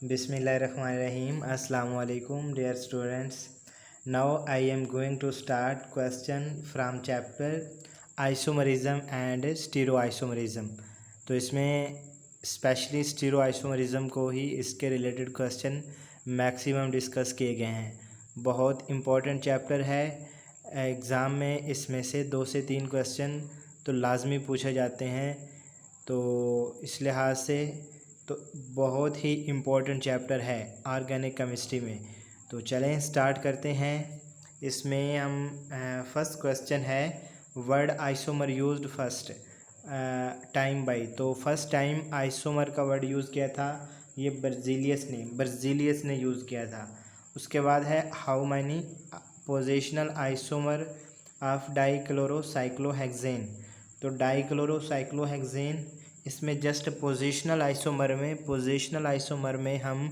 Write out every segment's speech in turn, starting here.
Bismillahirrahmanirrahim. Assalamu alaikum, dear students. Now I am going to start question from chapter isomerism and stereoisomerism. तो इसमें specially स्टीरोआइसोमरिज्म को ही इसके related question maximum discuss किए गए हैं। बहुत इम्पोर्टेंट चैप्टर है। एग्ज़ाम में इसमें से 2 से 3 क्वेश्चन तो लाजमी पूछे जाते हैं, तो इस लिहाज से तो बहुत ही इम्पोर्टेंट चैप्टर है ऑर्गेनिक केमिस्ट्री में। तो चलें स्टार्ट करते हैं। इसमें हम फर्स्ट क्वेश्चन है word isomer used first time by. तो फर्स्ट टाइम आइसोमर का वर्ड यूज़ किया था ये बर्जीलियस ने यूज़ किया था। उसके बाद है how many positional isomer of dichlorocyclohexane. तो डाईक्लोरोसाइक्लोहेक्सेन इसमें जस्ट पोजिशनल आइसोमर में हम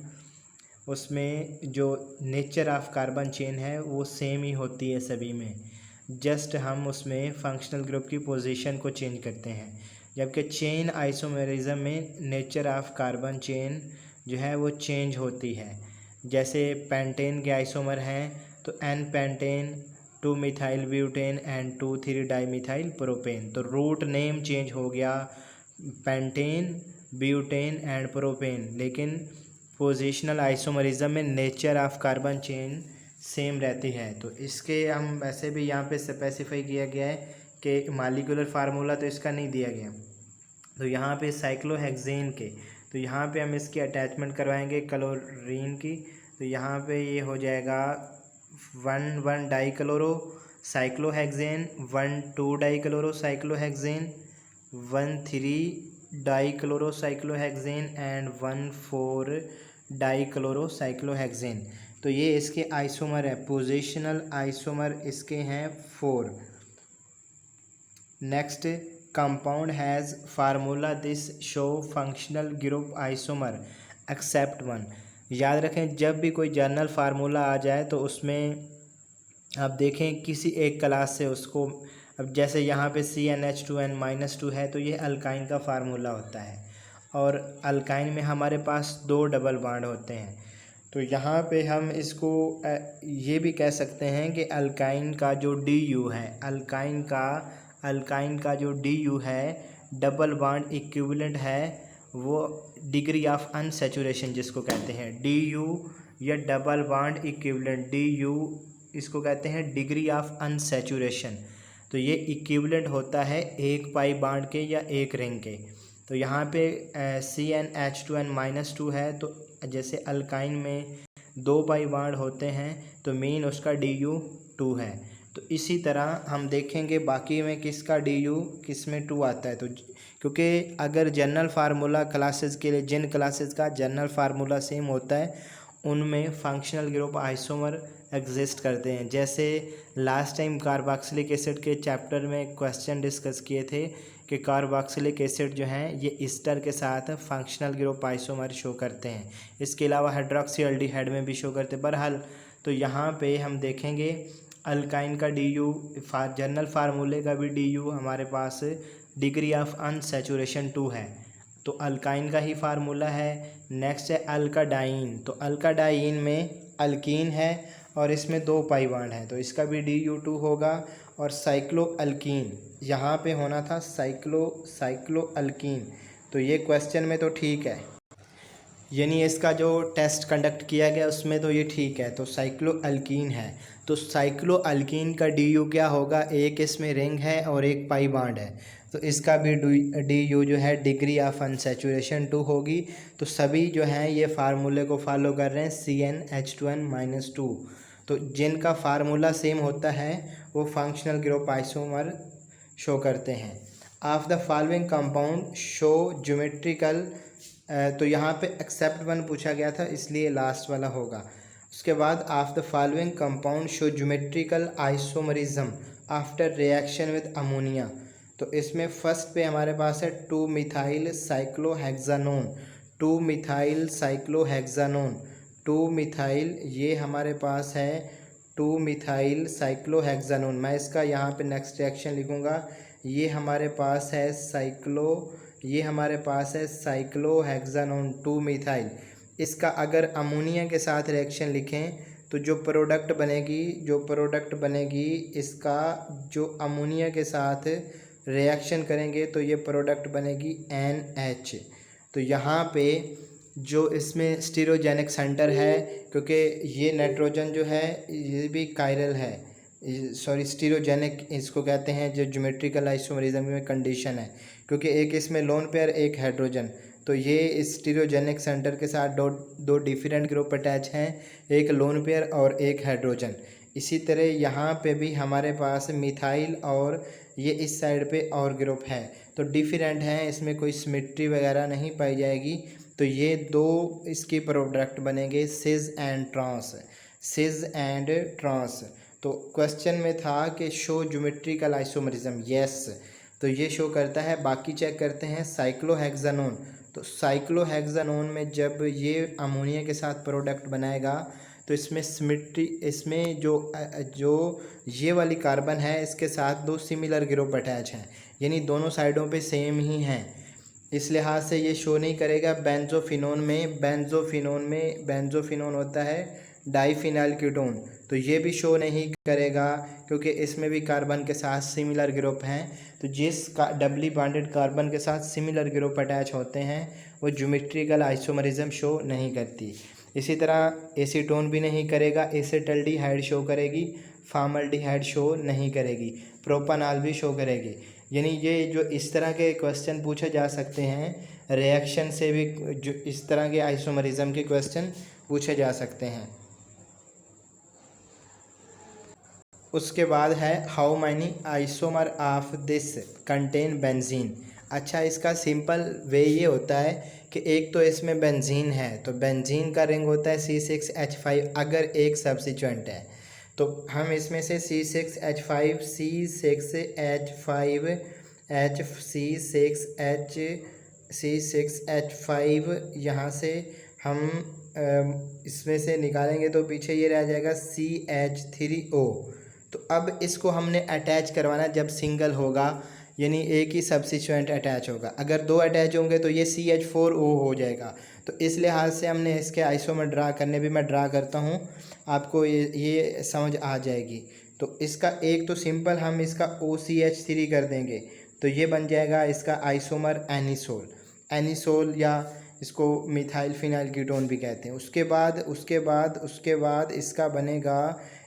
उसमें जो नेचर ऑफ कार्बन चेन है वो सेम ही होती है सभी में, जस्ट हम उसमें फंक्शनल ग्रुप की पोजीशन को चेंज करते हैं। जबकि चेन आइसोमेरिज्म में नेचर ऑफ कार्बन चेन जो है वो चेंज होती है। जैसे पेंटेन के आइसोमर हैं तो n pentane 2 methyl butane and 2,3 dimethyl propane. तो रूट नेम चेंज हो गया पेंटेन, ब्यूटेन एंड प्रोपेन, लेकिन पोजिशनल आइसोमरिज्म में nature of carbon chain same रहती है। तो इसके हम वैसे भी यहाँ पे स्पेसिफाई किया गया है कि मॉलिक्यूलर फार्मूला तो इसका नहीं दिया गया। तो यहाँ पे साइक्लोहेक्सेन के, तो यहाँ पे हम इसकी अटैचमेंट करवाएंगे क्लोरीन की। तो यहाँ पे ये हो जाएगा 1,1 dichloro cyclohexane, 1,2 dichloro cyclohexane, 1,3 dichlorocyclohexane and 1,4 dichlorocyclohexane. तो ये इसके आइसोमर है, पोजिशनल आइसोमर इसके हैं 4। Next compound has formula this show functional group isomer except 1। याद रखें जब भी कोई जर्नल फार्मूला आ जाए तो उसमें आप देखें किसी एक क्लास से उसको, अब जैसे यहाँ पे CnH2n-2 है तो ये अल्काइन का फार्मूला होता है, और अल्काइन में हमारे पास 2 डबल बॉन्ड होते हैं। तो यहाँ पे हम इसको ये भी कह सकते हैं कि अल्काइन का जो DU है, अल्काइन का जो DU है डबल बॉन्ड इक्विवेलेंट है, वो डिग्री ऑफ अनसैचुरेशन जिसको कहते हैं DU या डबल बॉन्ड इक्विवेलेंट DU, इसको कहते हैं डिग्री ऑफ अनसैचुरेशन। तो ये इक्विवेलेंट होता है एक पाई बॉन्ड के या एक रिंग के। तो यहाँ पे CnH2n-2 है, तो जैसे अल्काइन में 2 पाई बॉन्ड होते हैं तो मीन उसका DU 2 है। तो इसी तरह हम देखेंगे बाकी में किसका DU किस में 2 आता है। तो क्योंकि अगर जनरल फार्मूला क्लासेस के लिए, जिन क्लासेस का जनरल फार्मूला सेम होता है उनमें फंक्शनल ग्रुप आइसोमर एग्जिस्ट करते हैं। जैसे लास्ट टाइम कार्बोक्सिलिक एसिड के चैप्टर में क्वेश्चन डिस्कस किए थे कि कार्बोक्सिलिक एसिड जो हैं ये ईस्टर के साथ फंक्शनल ग्रुप आइसोमर शो करते हैं। इसके अलावा हाइड्रोक्सी एल्डिहाइड में भी शो करते हैं। बहरहाल तो यहाँ पे हम देखेंगे अल्काइन का DU जनरल फार्मूले का भी DU हमारे पास डिग्री ऑफ अनसैचुरेशन 2 है, तो अल्काइन का ही फार्मूला है। नेक्स्ट है अल्काडाइन। तो अल्काडाइन में अल्कीन है और इसमें 2 पाई बॉन्ड है, तो इसका भी DU 2 होगा। और साइक्लो अल्कीन यहाँ पे होना था साइक्लो अल्कीन। तो ये क्वेश्चन में तो ठीक है, यानी इसका जो टेस्ट कंडक्ट किया गया उसमें तो ये ठीक है। तो साइक्लो अल्कीन है, तो साइक्लो अल्कीन का DU क्या होगा, एक इसमें रिंग है और एक पाई बॉन्ड है, तो इसका भी DU जो है डिग्री ऑफ अनसैचुरेशन 2 होगी। तो सभी जो हैं ये फार्मूले को फॉलो कर रहे हैं CnH2n-2। तो जिनका फार्मूला सेम होता है वो फंक्शनल ग्रुप आइसोमर शो करते हैं। Of the following compound show geometrical, तो यहाँ पे एक्सेप्ट 1 पूछा गया था इसलिए लास्ट वाला होगा। उसके बाद of the following compound show geometrical isomerism after reaction with ammonia. तो इसमें फर्स्ट पे हमारे पास है 2 methyl cyclohexanone, 2 methyl cyclohexanone, 2 methyl, ये हमारे पास है 2 मिथाइल साइक्लोहेक्सानोन। मैं इसका यहाँ पे नेक्स्ट रिएक्शन लिखूँगा। ये हमारे पास है साइक्लोहेक्सानोन 2 मिथाइल। इसका अगर अमोनिया के साथ रिएक्शन लिखें तो जो प्रोडक्ट बनेगी इसका जो अमोनिया के साथ रिएक्शन करेंगे तो ये प्रोडक्ट बनेगी NH। तो यहाँ पे जो इसमें स्टीरियोजेनिक सेंटर है, क्योंकि ये नाइट्रोजन जो है ये भी कायरल है, सॉरी स्टीरियोजेनिक इसको कहते हैं, जो ज्योमेट्रिकल आइसोमरिज्म में कंडीशन है, क्योंकि एक इसमें लोन पेयर एक हाइड्रोजन, तो ये इस स्टीरियोजेनिक सेंटर के साथ दो डिफरेंट ग्रुप अटैच हैं, एक लोन पेयर और एक हाइड्रोजन। इसी तरह यहाँ पे भी हमारे पास मिथाइल और ये इस साइड पे और ग्रुप है, तो डिफरेंट हैं, इसमें कोई सिमेट्री वगैरह नहीं पाई जाएगी। तो ये दो इसके प्रोडक्ट बनेंगे सिस एंड ट्रांस। तो क्वेश्चन में था कि शो ज्योमेट्रिकल आइसोमरिज्म, यस, तो ये शो करता है। बाकी चेक करते हैं साइक्लोहेक्सानोन। तो साइक्लोहेक्सानोन में जब ये अमोनिया के साथ प्रोडक्ट बनाएगा तो इसमें सिमेट्री, इसमें जो ये वाली कार्बन है इसके साथ दो सिमिलर ग्रुप अटैच हैं, यानी दोनों साइडों पे सेम ही हैं, इस लिहाज से ये शो नहीं करेगा। बेंजोफिनोन होता है डाईफिनाइल कीटोन, तो ये भी शो नहीं करेगा क्योंकि इसमें भी कार्बन के साथ सिमिलर ग्रुप हैं। तो जिस डबली बॉन्डेड कार्बन के साथ सिमिलर ग्रुप अटैच होते हैं वो ज्योमेट्रिकल आइसोमरिज्म शो नहीं करती। इसी तरह एसीटोन भी नहीं करेगा, एसिटल्डिहाइड शो करेगी, फॉर्मल्डिहाइड शो नहीं करेगी, प्रोपानॉल भी शो करेगी। यानी ये जो इस तरह के क्वेश्चन पूछे जा सकते हैं रिएक्शन से भी, जो इस तरह के आइसोमरिज्म के क्वेश्चन पूछे जा सकते हैं। उसके बाद है how many isomer of this contain benzene. अच्छा, इसका सिंपल वे ये होता है कि एक तो इसमें बेंजीन है, तो बेंजीन का रिंग होता है C6H5 अगर एक सब्स्टिट्यूएंट है, तो हम इसमें से C6H5 यहाँ से हम इसमें से निकालेंगे तो पीछे ये रह जाएगा CH3O। तो अब इसको हमने अटैच करवाना जब सिंगल होगा, यानी एक ही सब्स्टिट्यूएंट अटैच होगा। अगर दो अटैच होंगे तो ये CH4O हो जाएगा। तो इस लिहाज से हमने इसके आइसोमर ड्रा करने भी, मैं ड्रा करता हूँ, आपको ये समझ आ जाएगी। तो इसका एक तो सिंपल हम इसका OCH3 कर देंगे तो ये बन जाएगा इसका आइसोमर एनिसोल या इसको मिथाइल फिनाइल कीटोन भी कहते हैं। उसके बाद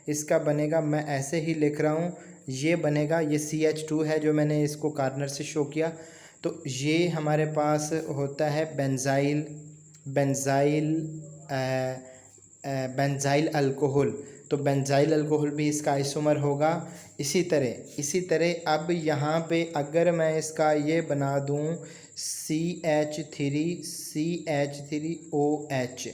इसका बनेगा मैं ऐसे ही लिख रहा हूँ, ये बनेगा, ये CH2 है जो मैंने इसको कॉर्नर से शो किया। तो ये हमारे पास होता है बेंजाइल अल्कोहल, तो बेंजाइल अल्कोहल भी इसका आइसोमर होगा। इसी तरह अब यहाँ पे अगर मैं इसका ये बना दूँ CH3OH,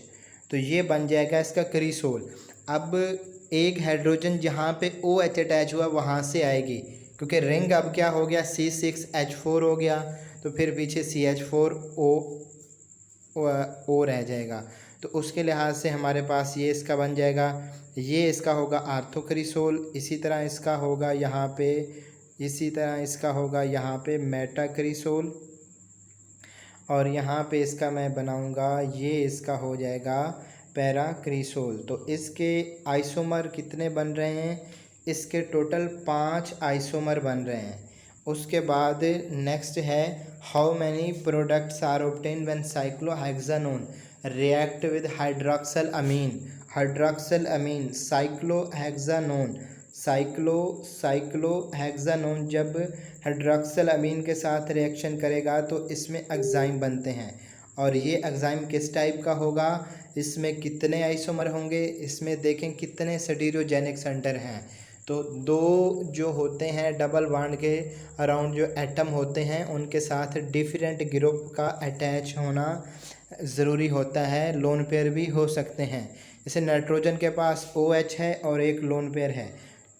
तो ये बन जाएगा इसका क्रिसोल। अब एक हाइड्रोजन जहाँ पे OH अटैच हुआ वहाँ से आएगी, क्योंकि रिंग अब क्या हो गया C6H4 हो गया, तो फिर पीछे CH4O रह जाएगा। तो उसके लिहाज से हमारे पास ये इसका बन जाएगा, ये इसका होगा आर्थोक्रिसोल। इसी तरह इसका होगा यहाँ पे मेटाक्रिसोल, और यहाँ पे इसका मैं बनाऊँगा, ये इसका हो जाएगा पैराक्रिसोल। तो इसके आइसोमर कितने बन रहे हैं? इसके टोटल 5 आइसोमर बन रहे हैं। उसके बाद नेक्स्ट है how many products are obtain when cyclohexanone react with hydroxyl amine cyclohexanone जब हाइड्रोक्सिल अमीन के साथ रिएक्शन करेगा तो इसमें एंजाइम बनते हैं। और ये एंजाइम किस टाइप का होगा, इसमें कितने आइसोमर होंगे, इसमें देखें कितने स्टीरियोजेनिक सेंटर हैं। तो दो जो होते हैं डबल बॉन्ड के अराउंड जो एटम होते हैं उनके साथ डिफरेंट ग्रुप का अटैच होना ज़रूरी होता है, लोन पेयर भी हो सकते हैं। जैसे नाइट्रोजन के पास OH है और एक लोन पेयर है,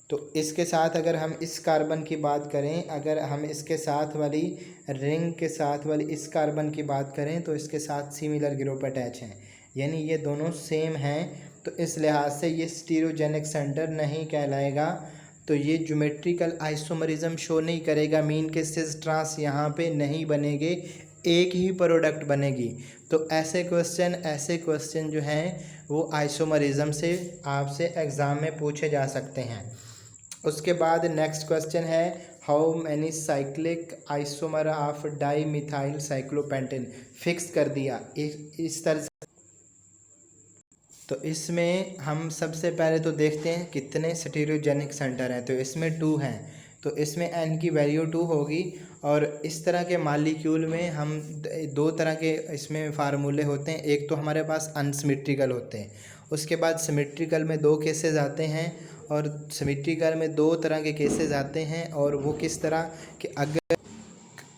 तो इसके साथ अगर हम इस कार्बन की बात करें, अगर हम इसके साथ वाली रिंग के साथ वाली इस कार्बन की बात करें तो इसके साथ सिमिलर ग्रुप अटैच हैं, यानी ये दोनों सेम हैं। तो इस लिहाज से ये स्टीरियोजेनिक सेंटर नहीं कहलाएगा। तो ये ज्योमेट्रिकल आइसोमरिज्म शो नहीं करेगा, मीन के सिस ट्रांस यहाँ पे नहीं बनेंगे, एक ही प्रोडक्ट बनेगी। तो ऐसे क्वेश्चन जो हैं वो आइसोमरिज्म से आपसे एग्ज़ाम में पूछे जा सकते हैं। उसके बाद नेक्स्ट क्वेश्चन है how many cyclic isomer of di methyl cyclopentane, fix कर दिया इस तरह से। तो इसमें हम सबसे पहले तो देखते हैं कितने स्टीरियोजेनिक सेंटर हैं। तो इसमें 2 हैं, तो इसमें n की वैल्यू 2 होगी। और इस तरह के मालिक्यूल में हम 2 तरह के इसमें फार्मूले होते हैं। एक तो हमारे पास अनसिमेट्रिकल होते हैं, उसके बाद सिमेट्रिकल में 2 केसेस आते हैं, और सिमेट्रिकल में 2 तरह के केसेस आते हैं। और वो किस तरह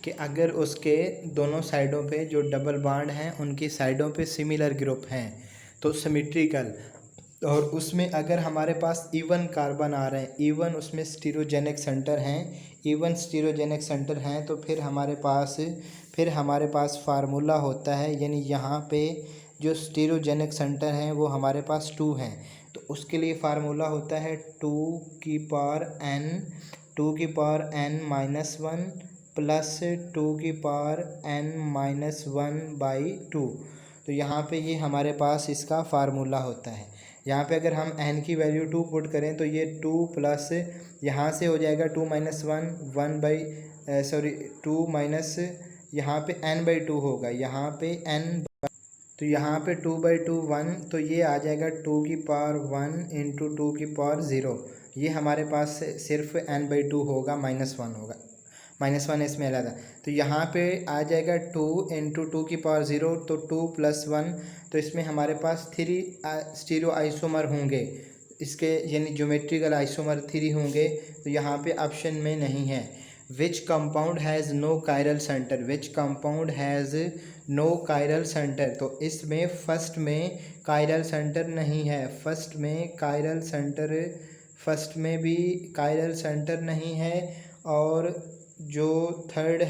कि अगर उसके दोनों साइडों पे जो डबल बॉन्ड हैं उनकी साइडों पे सिमिलर ग्रुप हैं तो सिमेट्रिकल। और उसमें अगर हमारे पास इवन कार्बन आ रहे हैं, इवन उसमें स्टीरियोजेनिक सेंटर हैं, तो फिर हमारे पास फार्मूला होता है, यानी यहाँ पे जो स्टीरियोजेनिक सेंटर हैं वो हमारे पास 2 हैं। तो उसके लिए फार्मूला होता है 2 की पावर n माइनस 1 प्लस 2 की पावर n माइनस 1/2। तो यहाँ पे ये हमारे पास इसका फार्मूला होता है। यहाँ पे अगर हम n की वैल्यू 2 पुट करें तो ये 2 प्लस यहाँ से हो जाएगा 2 माइनस 2 माइनस यहाँ पे n/2 होगा, यहाँ पे तो यहाँ पे 2/2 1, तो ये आ जाएगा 2 की पावर 1 इंटू 2 की पावर 0। ये हमारे पास सिर्फ n/2 होगा, -1 होगा, -1 इसमें अलग है। तो यहाँ पे आ जाएगा 2 इंटू 2 की पावर 0, तो 2 + 1, तो इसमें हमारे पास 3 स्टीरियो आइसोमर होंगे इसके, यानी ज्योमेट्रिकल आइसोमर 3 होंगे। तो यहाँ पे ऑप्शन में नहीं है। Which compound has no chiral centre, तो इसमें फर्स्ट में कायरल सेंटर नहीं है, फर्स्ट में भी कायरल सेंटर नहीं है। और जो थर्ड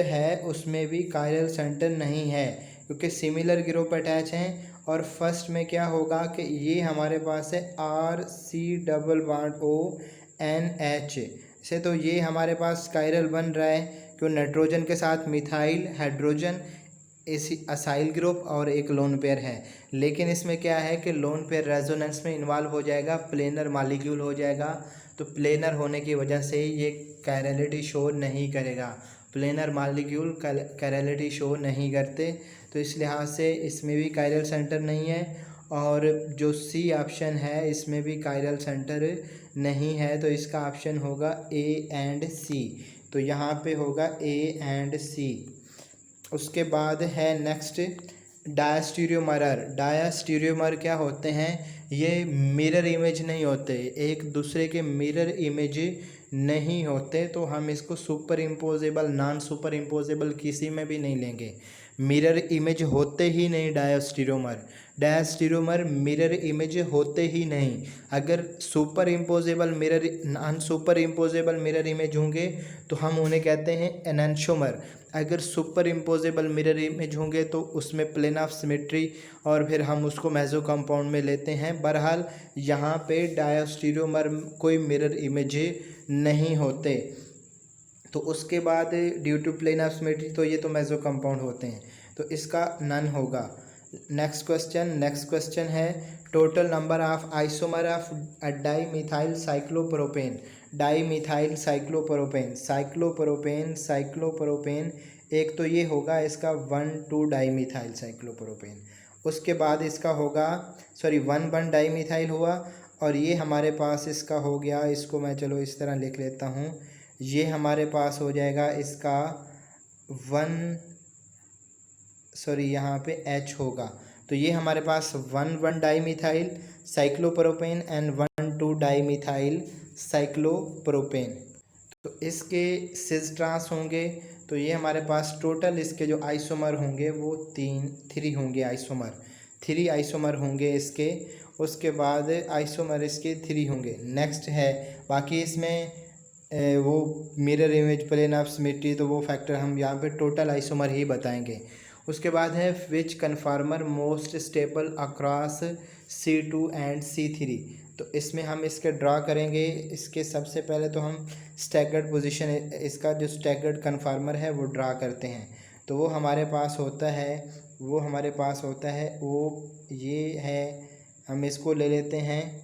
है उसमें भी कायरल सेंटर नहीं है, क्योंकि सिमिलर ग्रुप अटैच हैं। और फर्स्ट में क्या होगा कि ये हमारे पास है RC+ONH से, तो ये हमारे पास कायरल बन रहा है, क्यों नाइट्रोजन के साथ मिथाइल हाइड्रोजन असाइल ग्रुप और एक लोन पेयर है। लेकिन इसमें क्या है कि लोन पेयर रेजोनेंस में इन्वॉल्व हो जाएगा, प्लेनर मॉलिक्यूल हो जाएगा। तो प्लेनर होने की वजह से ये कायरलिटी शो नहीं करेगा, प्लेनर मॉलिक्यूल कायरलिटी शो नहीं करते। तो इस लिहाज से इसमें भी कायरल सेंटर नहीं है। और जो सी ऑप्शन है इसमें भी कायरल सेंटर नहीं है, तो इसका ऑप्शन होगा A एंड C। तो यहाँ पे होगा A एंड C। उसके बाद है नेक्स्ट डायास्टीरियोमर क्या होते हैं? ये मिरर इमेज नहीं होते, एक दूसरे के मिरर इमेज नहीं होते, तो हम इसको super imposable non super imposable किसी में भी नहीं लेंगे। मिरर इमेज होते ही नहीं डायास्टीरियोमर मिरर इमेज होते ही नहीं। अगर super imposable mirror non super imposable mirror image होंगे तो हम उन्हें कहते हैं एनेंटियोमर। अगर सुपर इम्पोजेबल मिरर इमेज होंगे तो उसमें प्लेन ऑफ सिमेट्री, और फिर हम उसको मेसो कंपाउंड में लेते हैं। बहरहाल यहाँ पे डायास्टीरियोमर कोई मिरर इमेज नहीं होते। तो उसके बाद due to plane of symmetry, तो ये तो मेसो कंपाउंड होते हैं, तो इसका नन होगा। नेक्स्ट क्वेश्चन है total number of isomer of dimethyl cyclopropane. एक तो ये होगा इसका 1,2 डाईमिथाइल साइक्लोप्रोपेन। उसके बाद इसका होगा 1,1 डाईमिथाइल हुआ, और ये हमारे पास इसका हो गया, इसको मैं चलो इस तरह लिख लेता हूँ। ये हमारे पास हो जाएगा इसका यहाँ पे H होगा। तो ये हमारे पास 1,1 dimethyl cyclopropane and 1,2 dimethyl cyclopropane. तो इसके सिस ट्रांस होंगे, तो ये हमारे पास टोटल इसके जो आइसोमर होंगे वो 3 होंगे, 3 आइसोमर होंगे इसके। उसके बाद आइसोमर इसके 3 होंगे। नेक्स्ट है बाकी इसमें वो mirror image plane of symmetry, तो वो फैक्टर हम यहाँ पे टोटल आइसोमर ही बताएंगे। उसके बाद है which conformer most stable across C2 and C3। तो इसमें हम इसके ड्रा करेंगे। इसके सबसे पहले तो हम स्टैगर्ड पोजीशन, इसका जो स्टैगर्ड कन्फार्मर है वो ड्रा करते हैं। तो वो हमारे पास होता है वो ये है, हम इसको ले लेते हैं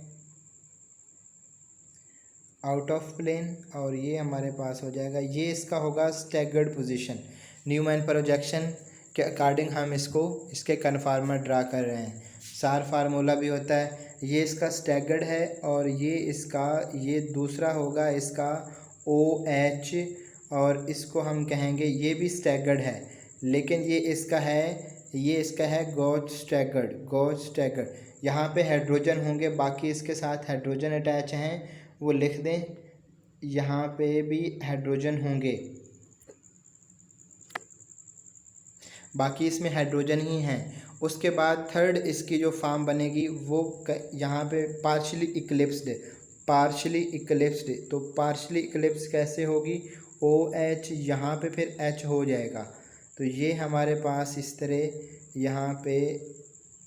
आउट ऑफ प्लेन और ये हमारे पास हो जाएगा, ये इसका होगा स्टैगर्ड पोजीशन। न्यूमैन प्रोजेक्शन के अकॉर्डिंग हम इसके कन्फार्मर ड्रा कर रहे हैं। सार फार्मूला भी होता है, ये इसका स्टैगर्ड है और ये दूसरा होगा इसका OH और इसको हम कहेंगे ये भी स्टैगर्ड है, लेकिन ये इसका है गॉज स्टैगर्ड। यहाँ पे हाइड्रोजन होंगे, बाकी इसके साथ हाइड्रोजन अटैच हैं, वो लिख दें, यहाँ पे भी हाइड्रोजन होंगे, बाकी इसमें हाइड्रोजन ही हैं। उसके बाद थर्ड इसकी जो फॉर्म बनेगी वो यहाँ पे पार्शली इक्लिप्स्ड। तो पार्शली इक्लिप्स कैसे होगी, OH यहाँ पे फिर H हो जाएगा, तो ये हमारे पास इस तरह यहाँ पे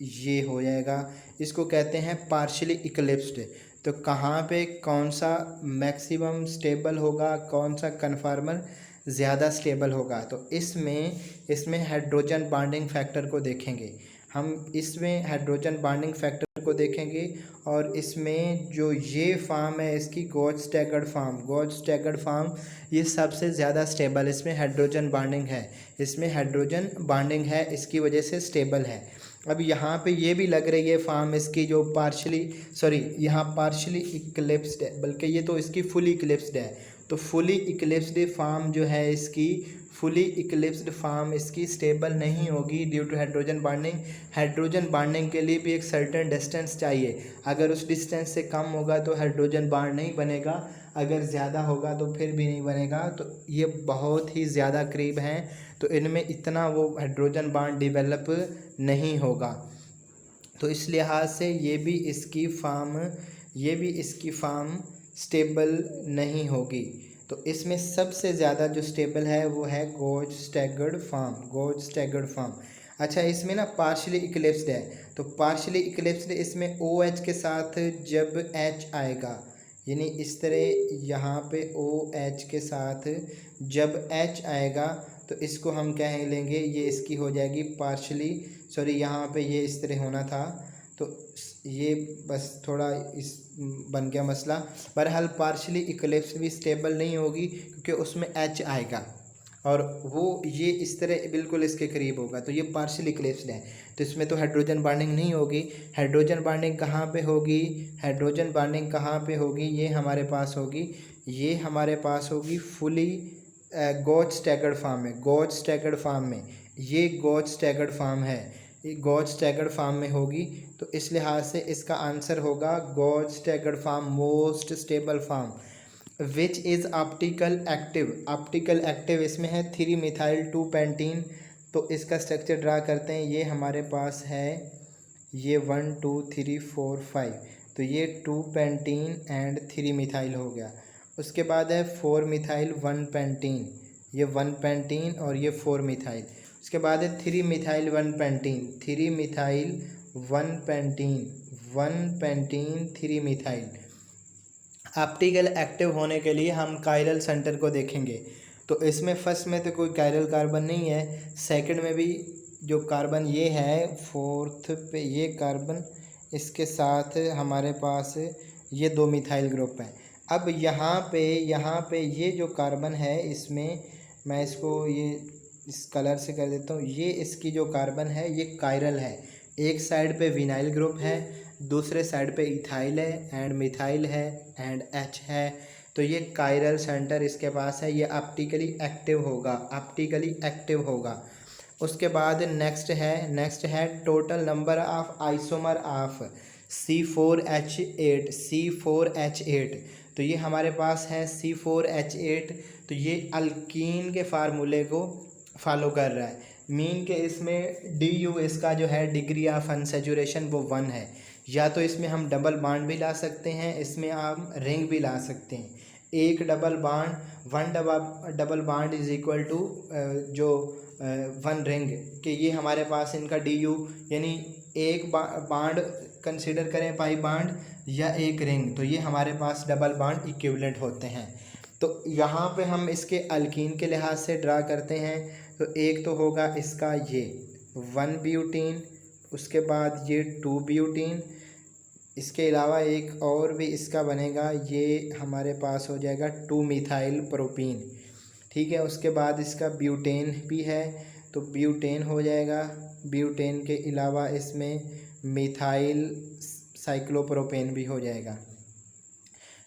ये हो जाएगा, इसको कहते हैं पार्शली इक्लिप्स्ड। तो कहाँ पे कौन सा मैक्सिमम स्टेबल होगा, कौन सा कन्फार्मर ज़्यादा स्टेबल होगा, तो इसमें हाइड्रोजन बॉन्डिंग फैक्टर को देखेंगे हम, इसमें हाइड्रोजन बॉन्डिंग फैक्टर को देखेंगे। और इसमें जो ये फॉर्म है इसकी गॉज स्टैगर्ड फॉर्म, ये सबसे ज़्यादा स्टेबल, इसमें हाइड्रोजन बॉन्डिंग है, इसकी वजह से स्टेबल है। अब यहाँ पे ये भी लग रही है फॉर्म इसकी जो यहाँ पार्शली इक्लिप्स्ड है, बल्कि ये तो इसकी फुली इक्लिप्स्ड है। तो फुली इक्लिप्स्ड फॉर्म जो है इसकी स्टेबल नहीं होगी ड्यू टू हाइड्रोजन बॉन्डिंग के लिए भी एक सर्टेन डिस्टेंस चाहिए। अगर उस डिस्टेंस से कम होगा तो हाइड्रोजन बॉन्ड नहीं बनेगा, अगर ज़्यादा होगा तो फिर भी नहीं बनेगा। तो ये बहुत ही ज़्यादा करीब हैं, तो इनमें इतना वो हाइड्रोजन बॉन्ड डिवेलप नहीं होगा। तो इस लिहाज से ये भी इसकी फॉर्म स्टेबल नहीं होगी। तो इसमें सबसे ज़्यादा जो स्टेबल है वो है गॉज स्टैगर्ड फॉर्म। अच्छा, इसमें ना पार्शली इक्लिप्स्ड है, तो पार्शली इक्लिप्स्ड इसमें OH के साथ जब H आएगा, यानी इस तरह यहाँ पे OH के साथ जब H आएगा तो इसको हम कह लेंगे, ये इसकी हो जाएगी यहाँ पे ये इस तरह होना था, तो ये बस थोड़ा इस बन गया मसला। बहरहाल पार्शली इक्लिप्स भी स्टेबल नहीं होगी क्योंकि उसमें H आएगा और वो ये इस तरह बिल्कुल इसके करीब होगा, तो ये पार्शली इक्लिप्स्ड है। तो इसमें तो हाइड्रोजन बॉन्डिंग नहीं होगी। हाइड्रोजन बॉन्डिंग कहाँ पे होगी, ये हमारे पास होगी फुली गॉज स्टैगर्ड फॉर्म में, ये गॉज स्टैगर्ड फॉर्म है, ये गॉज स्टैगर्ड फॉर्म में होगी। तो इस लिहाज से इसका आंसर होगा gauche staggered form, most stable form. Which is optical active इसमें है 3-methyl-2-pentein। तो इसका स्ट्रक्चर ड्रा करते हैं, ये हमारे पास है ये 1 2 3 4 5, तो ये 2-pentein एंड 3-methyl हो गया। उसके बाद है 4-methyl-1-pentein, ये 1-pentein और ये 4-methyl। उसके बाद है 3-methyl-1-pentein, 3-methyl-1-pentein 3-methyl। Optical active होने के लिए हम कायरल सेंटर को देखेंगे। तो इसमें फर्स्ट में तो कोई कायरल कार्बन नहीं है, सेकंड में भी जो कार्बन ये है, फोर्थ पे ये कार्बन, इसके साथ हमारे पास ये 2 मिथाइल ग्रुप हैं। अब यहाँ पे ये जो कार्बन है, इसमें मैं इसको ये इस कलर से कर देता हूँ, ये इसकी जो कार्बन है ये कायरल है। एक साइड पे विनाइल ग्रुप है, दूसरे साइड पे इथाइल है एंड मिथाइल है एंड H है। तो ये कायरल सेंटर इसके पास है, ये ऑप्टिकली एक्टिव होगा। उसके बाद नेक्स्ट है total number of isomer of C4H8। तो ये हमारे पास है C4H8, तो ये अल्कीन के फार्मूले को फॉलो कर रहा है। मीन के इसमें DU इसका जो है डिग्री ऑफ अनसैचुरेशन वो 1 है। या तो इसमें हम डबल बॉन्ड भी ला सकते हैं, इसमें हम रिंग भी ला सकते हैं। एक double bond, 1 double bond is equal to जो वन रिंग कि ये हमारे पास इनका डी यू यानी एक बाड कंसिडर करें पाई बाड या एक रिंग, तो ये हमारे पास डबल बाड इक्विवेलेंट होते हैं। तो यहाँ पे हम इसके अल्कीन के लिहाज से ड्रा करते हैं। तो एक तो होगा इसका ये 1 ब्यूटीन, उसके बाद ये 2 ब्यूटीन, इसके अलावा एक और भी इसका बनेगा, ये हमारे पास हो जाएगा 2 मिथाइल प्रोपीन, ठीक है। उसके बाद इसका ब्यूटेन भी है तो ब्यूटेन हो जाएगा। ब्यूटेन के अलावा इसमें मिथाइल साइक्लोप्रोपेन भी हो जाएगा।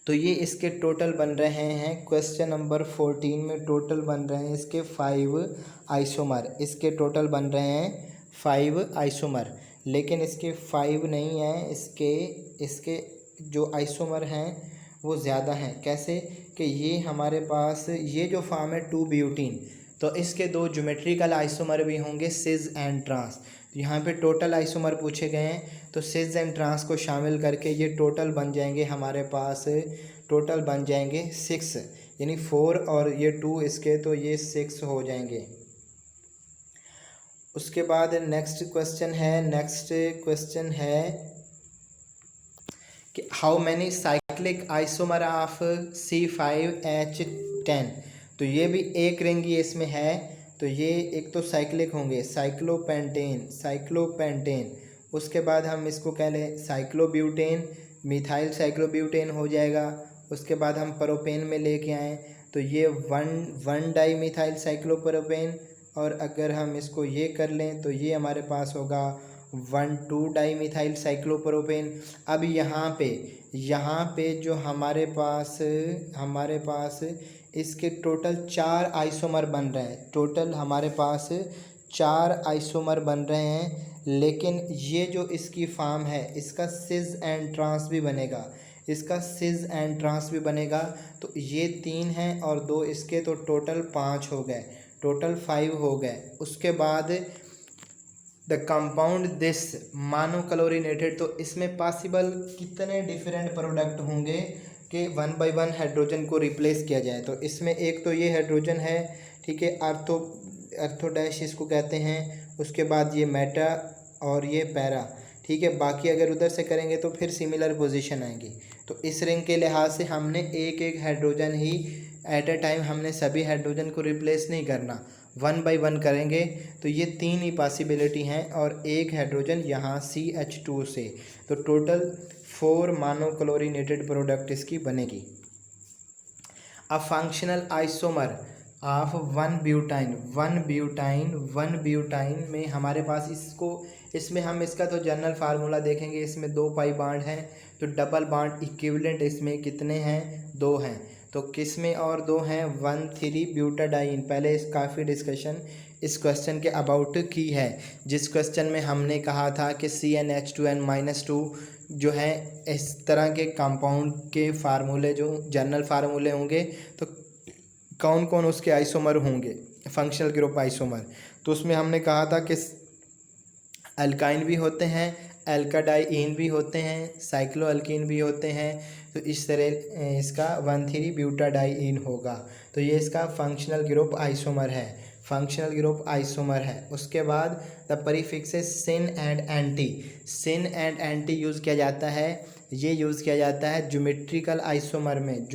तो ये इसके टोटल बन रहे हैं, क्वेश्चन नंबर 14 में टोटल बन रहे हैं इसके 5 आइसोमर। इसके टोटल बन रहे हैं 5 आइसोमर, लेकिन इसके 5 नहीं हैं, इसके जो आइसोमर हैं वो ज़्यादा हैं। कैसे कि ये हमारे पास ये जो फॉर्म है 2 ब्यूटीन, तो इसके 2 ज्योमेट्रिकल आइसोमर भी होंगे सिस एंड ट्रांस। यहाँ पे टोटल आइसोमर पूछे गए हैं, तो सिस एंड ट्रांस को शामिल करके ये टोटल बन जाएंगे हमारे पास, टोटल बन जाएंगे 6, यानी 4 और ये 2 इसके, तो ये 6 हो जाएंगे। उसके बाद नेक्स्ट क्वेश्चन है कि how many cyclic isomer of C5H10। तो ये भी एक रिंग ये इसमें है, तो ये एक तो साइक्लिक होंगे साइक्लोपेंटेन, उसके बाद हम इसको कह लें साइक्लोब्यूटेन, मिथाइल साइक्लोब्यूटेन हो जाएगा। उसके बाद हम प्रोपेन में लेके आएँ तो ये 1 डाई मिथाइल साइक्लोप्रोपेन, और अगर हम इसको ये कर लें तो ये हमारे पास होगा 1,2 डाई मिथाइल साइक्लोप्रोपेन। अब यहाँ पे जो हमारे पास इसके टोटल 4 आइसोमर बन रहे हैं, टोटल हमारे पास 4 आइसोमर बन रहे हैं, लेकिन ये जो इसकी फॉर्म है इसका सिस एंड ट्रांस भी बनेगा, तो ये 3 हैं और 2 इसके, तो टोटल 5 हो गए, टोटल 5 हो गए। उसके बाद द कंपाउंड दिस मोनोक्लोरिनेटेड, तो इसमें पॉसिबल कितने डिफरेंट प्रोडक्ट होंगे कि 1 बाय 1 हाइड्रोजन को रिप्लेस किया जाए। तो इसमें एक तो ये हाइड्रोजन है, ठीक है, अर्थो डैश इसको कहते हैं। उसके बाद ये मेटा और ये पैरा, ठीक है। बाकी अगर उधर से करेंगे तो फिर सिमिलर पोजीशन आएंगी। तो इस रिंग के लिहाज से हमने एक हाइड्रोजन ही एट ए टाइम, हमने सभी हाइड्रोजन को रिप्लेस नहीं करना, 1 बाय 1 करेंगे। तो ये 3 ही पॉसिबिलिटी हैं और एक हाइड्रोजन यहाँ CH2 से, तो टोटल 4 मोनोक्लोरिनेटेड प्रोडक्ट इसकी बनेगी। अब फंक्शनल आइसोमर ऑफ 1 ब्यूटाइन में हमारे पास इसमें हम इसका तो जनरल फार्मूला देखेंगे। इसमें 2 पाई बाड हैं, तो डबल बाड इक्विवेलेंट इसमें कितने हैं, 2 हैं। तो किस में और 2 हैं, 1,3 ब्यूटाडाइन। पहले काफ़ी डिस्कशन इस क्वेश्चन के अबाउट की है, जिस क्वेश्चन में हमने कहा था कि CnH2n-2 जो है इस तरह के कंपाउंड के फार्मूले जो जनरल फार्मूले होंगे, तो कौन कौन उसके आइसोमर होंगे, फंक्शनल ग्रुप आइसोमर। तो उसमें हमने कहा था कि अल्काइन भी होते हैं, एल्काडाइन भी होते हैं, साइक्लो अल्कीन भी होते हैं। तो इस तरह इसका 1,3 ब्यूटाडाइन होगा। तो ये इसका फंक्शनल ग्रुप आइसोमर है, उसके बाद the prefixes syn and anti use किया जाता है। ये यूज़ किया जाता है ज्योमेट्रिकल आइसोमर में,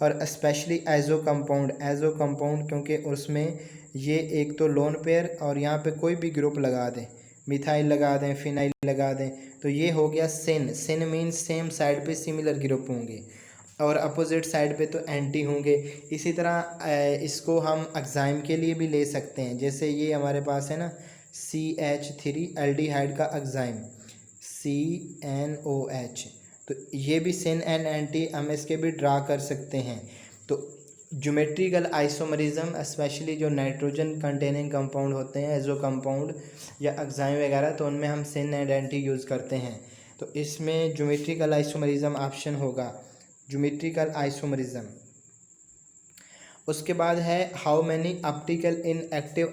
और स्पेशली एजो कंपाउंड, क्योंकि उसमें ये एक तो लोन पेयर और यहाँ पे कोई भी ग्रुप लगा दें, मिथाइल लगा दें, फिनाइल लगा दें, तो ये हो गया सिन मीन्स सेम साइड पे सिमिलर ग्रुप होंगे और अपोजिट साइड पे तो एंटी होंगे। इसी तरह इसको हम एग्जाइम के लिए भी ले सकते हैं, जैसे ये हमारे पास है ना CH3 एल्डिहाइड का एग्जाइम CNOH, तो ये भी सिन एंड एंटी हम इसके भी ड्रा कर सकते हैं। तो ज्योमेट्रिकल आइसोमरिज्म स्पेशली जो नाइट्रोजन कंटेनिंग कंपाउंड होते हैं, एजो कंपाउंड या एग्जाइम वगैरह, तो उनमें हम सिन एंड एंटी यूज़ करते हैं। तो इसमें ज्योमेट्रिकल आइसोमरिज्म ऑप्शन होगा, ज्योमेट्रिकल आइसोमरिज्म। उसके बाद है how many optical inactive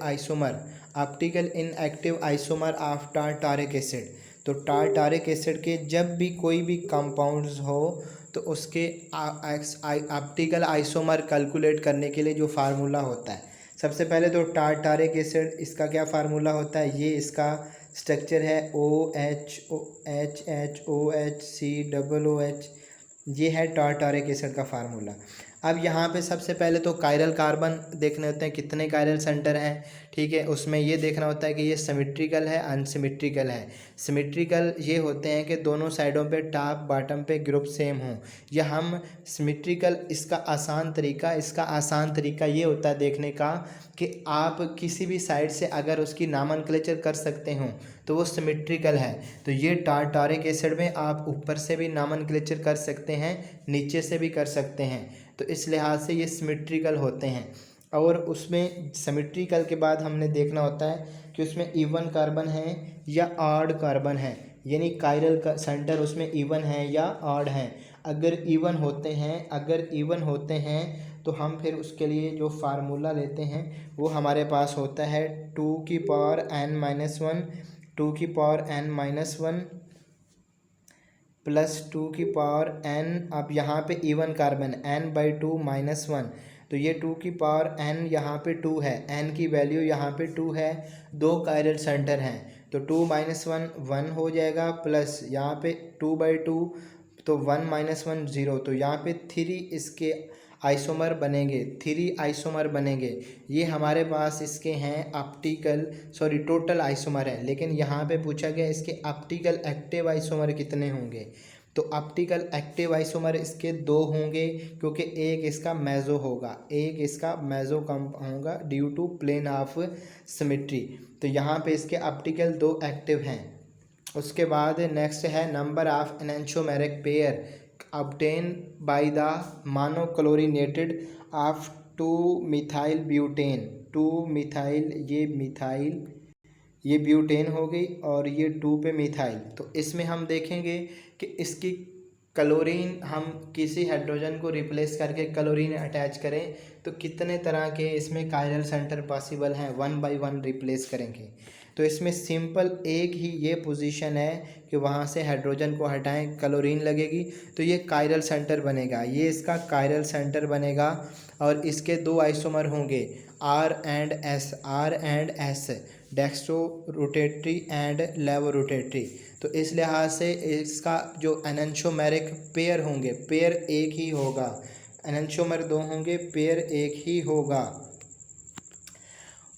isomer of tartaric acid. तो टारटारिक एसिड के जब भी कोई भी कंपाउंड्स हो तो उसके ऑप्टिकल आइसोमर कैलकुलेट करने के लिए जो फार्मूला होता है, सबसे पहले तो टारटारिक एसिड, इसका क्या फार्मूला होता है, ये इसका स्ट्रक्चर है OH, ये है टारटारिक एसिड का फार्मूला। अब यहाँ पे सबसे पहले तो कायरल कार्बन देखने होते हैं, कितने कायरल सेंटर हैं, ठीक है। उसमें ये देखना होता है कि ये सिमेट्रिकल है अनसिमेट्रिकल है। सिमेट्रिकल ये होते हैं कि दोनों साइडों पे टॉप बॉटम पे ग्रुप सेम हों, या हम सिमेट्रिकल, इसका आसान तरीका ये होता है देखने का कि आप किसी भी साइड से अगर उसकी नॉमेनक्लेचर कर सकते हो तो वो सिमेट्रिकल है। तो ये टारटारिक एसिड में आप ऊपर से भी नॉमेनक्लेचर कर सकते हैं, नीचे से भी कर सकते हैं, तो इस लिहाज से ये सिमेट्रिकल होते हैं। और उसमें सिमेट्रिकल के बाद हमने देखना होता है कि उसमें इवन कार्बन है या ऑड कार्बन है, यानी कायरल का सेंटर उसमें इवन है या ऑड है। अगर इवन होते हैं तो हम फिर उसके लिए जो फार्मूला लेते हैं वो हमारे पास होता है 2n-1 2n-1 प्लस 2n। अब यहाँ पे इवन कार्बन n/2 -1, तो ये 2n यहाँ पे 2 है, n की वैल्यू यहाँ पे 2 है, 2 कायरल सेंटर हैं, तो 2 - 1 हो जाएगा, प्लस यहाँ पे 2/2 तो 1 - 1 0, तो यहाँ पे 3 इसके आइसोमर बनेंगे। ये हमारे पास इसके हैं टोटल आइसोमर है, लेकिन यहाँ पे पूछा गया इसके ऑप्टिकल एक्टिव आइसोमर कितने होंगे। तो ऑप्टिकल एक्टिव आइसोमर इसके 2 होंगे, क्योंकि एक इसका मेजो होगा due to plane of symmetry. तो यहाँ पे इसके ऑप्टिकल 2 एक्टिव हैं। उसके बाद नेक्स्ट है number of enantiomeric pair obtained by the monochlorinated of 2-methyl butane। 2-methyl, ये ब्यूटेन हो गई और ये 2 पे मिथाइल। तो इसमें हम देखेंगे कि इसकी क्लोरीन, हम किसी हाइड्रोजन को रिप्लेस करके क्लोरीन अटैच करें तो कितने तरह के इसमें कायरल सेंटर पॉसिबल हैं, 1 बाय 1 रिप्लेस करेंगे। तो इसमें सिंपल एक ही ये पोजीशन है कि वहाँ से हाइड्रोजन को हटाएं, क्लोरीन लगेगी तो ये कायरल सेंटर बनेगा, ये इसका कायरल सेंटर बनेगा। और इसके 2 आइसोमर होंगे R and S, dextrorotatory and levorotatory. तो इस लिहाज से इसका जो एनेंटियोमेरिक पेयर होंगे, पेयर एक ही होगा, एनेंटियोमर 2 होंगे, पेयर एक ही होगा।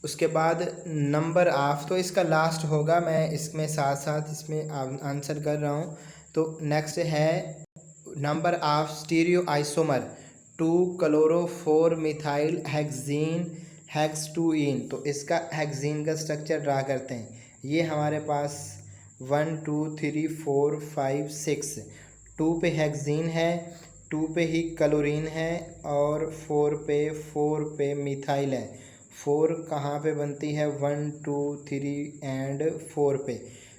उसके बाद नंबर ऑफ, तो इसका लास्ट होगा, मैं इसमें साथ साथ इसमें आंसर कर रहा हूँ। तो नेक्स्ट है number of stereo isomer 2-chloro-4-methyl हेक्स-2-ene। तो इसका हेक्सीन का स्ट्रक्चर ड्रा करते हैं। ये हमारे पास 1 2 3 4 5 6, 2 पे हेक्सीन है, 2 पे ही क्लोरीन है और 4 पे मिथाइल है। 4 कहाँ पे बनती है, 1 2 3 एंड 4 पे।